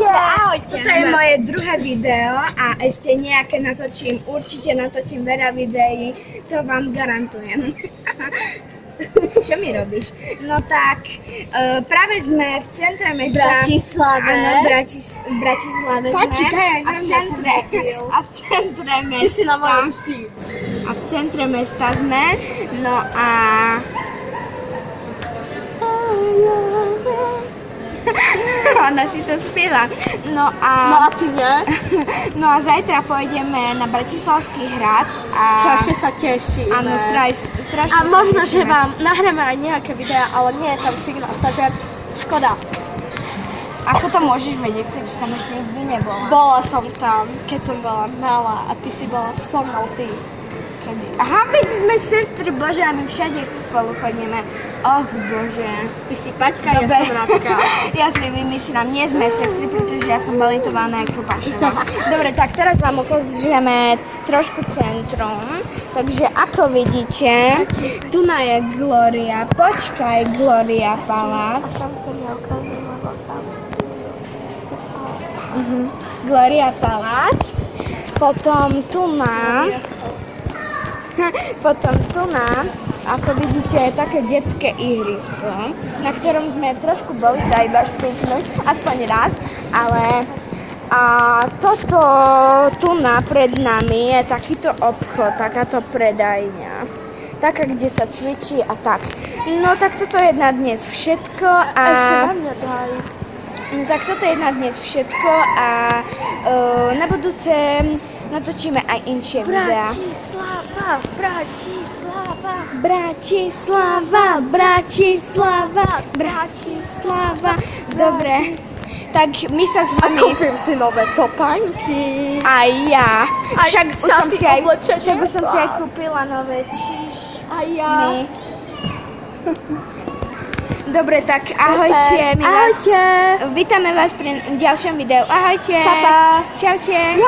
Ahojte. Toto je moje druhé video a ešte nejaké natočím, určite natočím veľa videí, to vám garantujem. Čo mi robíš? No tak, práve sme v centre mesta. Bratislave. Áno, v Bratislave Tati, sme. daj, A v centre mesta. Ty si na mojom štýl. A v centre mesta sme. No a... Ona si to spieva. No No a ty nie? No a zajtra pôjdeme na Bratislavský hrad a... Strašne sa teším. Áno, strašne A sa možno, že tešíme. vám nahráme aj nejaké videá, ale nie je tam signál, takže škoda. Ako to môžeš vedieť, keď si tam ešte nikdy nebola? Bola som tam, keď som bola malá a ty si bola so mnou, ty. Kedy? Aha, veď sme sestry, bože, a my všade spolu chodíme. Och, bože. Ty si Paťka, ja som Radka. Ja si vymýšľam, nie sme sestry, pretože ja som balintovaná aj Krupášová. Dobre, tak teraz vám ukážeme trošku centrum. Takže ako vidíte, tu je Gloria. Počkaj, Gloria Palác. Tam to neukážem, lebo tam... Gloria Palác. Potom tu ako vidíte, je také detské ihrisko, na ktorom sme trošku boli sa iba špiknúť, aspoň raz, ale toto tu pred nami je takýto obchod, takáto predajňa, taká, kde sa cvičí a tak. No tak toto je na dnes všetko a... Ešte na mňa daj. No tak toto je na dnes všetko a na budúce natočíme aj inšie videá. Bratislava. Dobre, tak my sa s A vami... kúpim si nové topánky. Aj ja. Aj Však už som šaty, si aj, oblečenie. však už som si aj kúpila nové A ja. Dobre, tak ahojte. My vás, Ahojte. vítame vás pri ďalšom videu. Ahojte. Pa, pa. Čaute.